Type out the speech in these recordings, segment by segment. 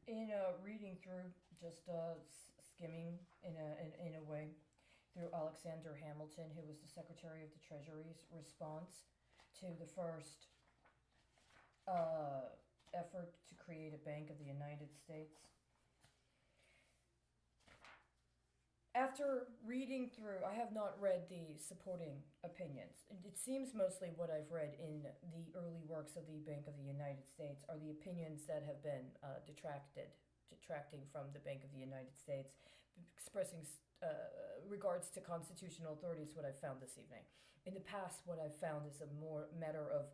In reading through, just skimming in a way through Alexander Hamilton, who was the Secretary of the Treasury's response to the first uh, effort to create a Bank of the United States. After reading through, I have not read the supporting opinions. It seems mostly what I've read in the early works of the Bank of the United States are the opinions that have been detracting from the Bank of the United States, expressing regards to constitutional authority is what I've found this evening. In the past, what I've found is a more matter of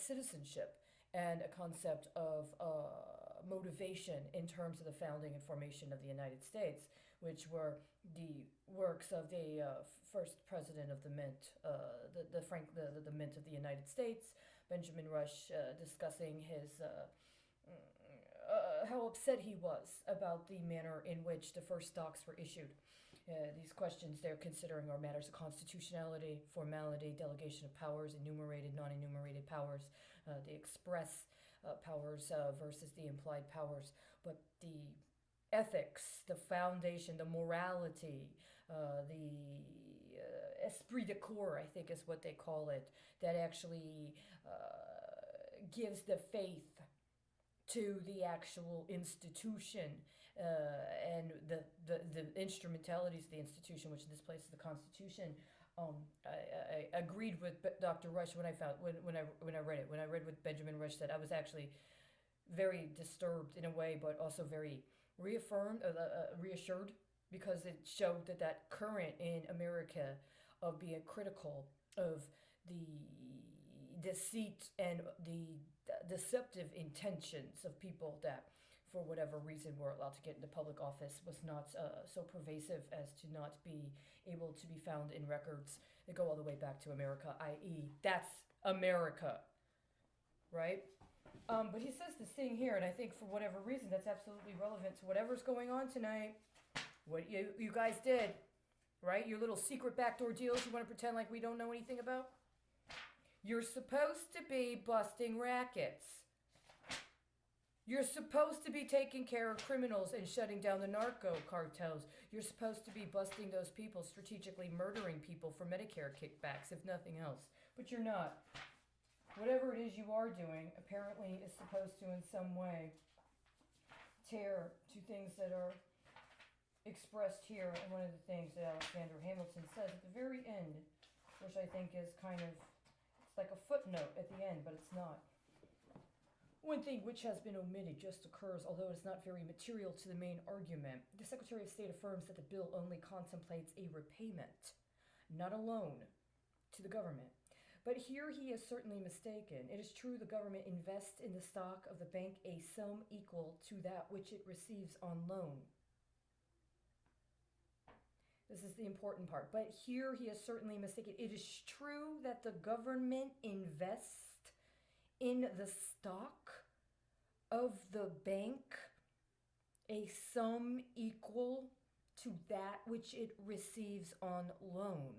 citizenship and a concept of motivation in terms of the founding and formation of the United States, which were the works of the first president of the Mint, the Mint of the United States, Benjamin Rush, discussing his how upset he was about the manner in which the first stocks were issued. These questions they're considering are matters of constitutionality, formality, delegation of powers, enumerated, non enumerated powers, the express powers versus the implied powers. But the ethics, the foundation, the morality, the esprit de corps, I think is what they call it, that actually gives the faith to the actual institution and the instrumentalities of the institution, which in this place is the Constitution. I agreed with Dr. Rush when I read it. When I read what Benjamin Rush said, I was actually very disturbed in a way, but also very reassured, because it showed that current in America of being critical of the deceit and the deceptive intentions of people that, for whatever reason, were allowed to get into public office was not so pervasive as to not be able to be found in records that go all the way back to America, i.e., that's America, right? But he says this thing here, and I think for whatever reason that's absolutely relevant to whatever's going on tonight. What you guys did, right? Your little secret backdoor deals you want to pretend like we don't know anything about? You're supposed to be busting rackets. You're supposed to be taking care of criminals and shutting down the narco cartels. You're supposed to be busting those people, strategically murdering people for Medicare kickbacks, if nothing else. But you're not. Whatever it is you are doing, apparently is supposed to, in some way, tear to things that are expressed here. And one of the things that Alexander Hamilton says at the very end, which I think is kind of, it's like a footnote at the end, but it's not. One thing which has been omitted just occurs, although it is not very material to the main argument. The Secretary of State affirms that the bill only contemplates a repayment, not a loan, to the government. But here he is certainly mistaken. It is true the government invests in the stock of the bank a sum equal to that which it receives on loan. This is the important part. But here he is certainly mistaken. It is true that the government invests in the stock of the bank a sum equal to that which it receives on loan.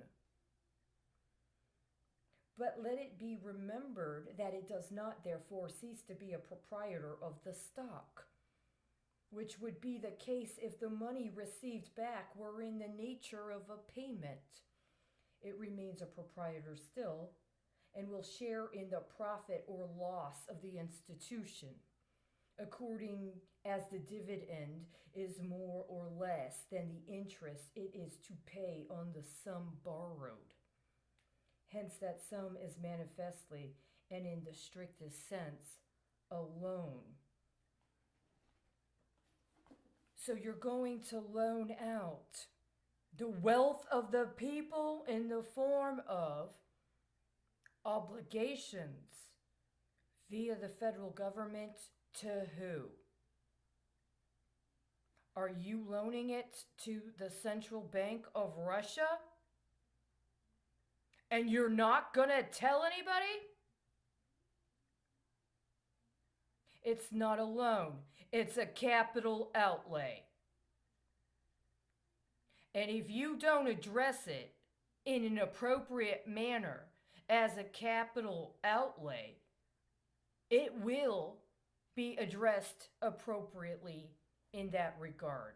But let it be remembered that it does not therefore cease to be a proprietor of the stock, which would be the case if the money received back were in the nature of a payment. It remains a proprietor still, and will share in the profit or loss of the institution, according as the dividend is more or less than the interest it is to pay on the sum borrowed. Hence that sum is manifestly, and in the strictest sense, a loan. So you're going to loan out the wealth of the people in the form of obligations via the federal government to who? Are you loaning it to the Central Bank of Russia? And you're not gonna tell anybody? It's not a loan. It's a capital outlay. And if you don't address it in an appropriate manner as a capital outlay, it will be addressed appropriately in that regard.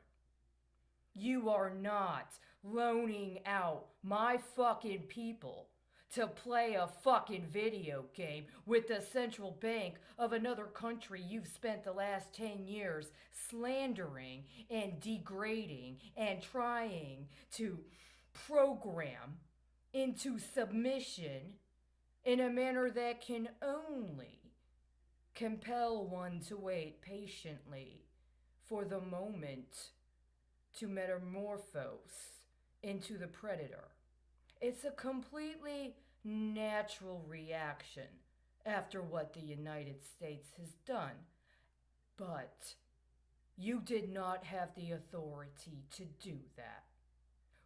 You are not loaning out my fucking people to play a fucking video game with the central bank of another country you've spent the last 10 years slandering and degrading and trying to program into submission in a manner that can only compel one to wait patiently for the moment to metamorphose into the predator. It's a completely natural reaction after what the United States has done. But you did not have the authority to do that.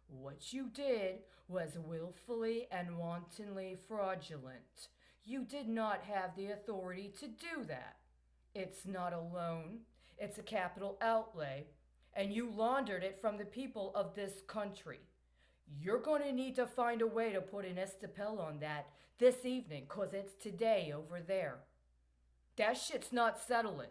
What you did was willfully and wantonly fraudulent. You did not have the authority to do that. It's not a loan, it's a capital outlay, and you laundered it from the people of this country. You're going to need to find a way to put an estapel on that this evening, because it's today over there. That shit's not settling.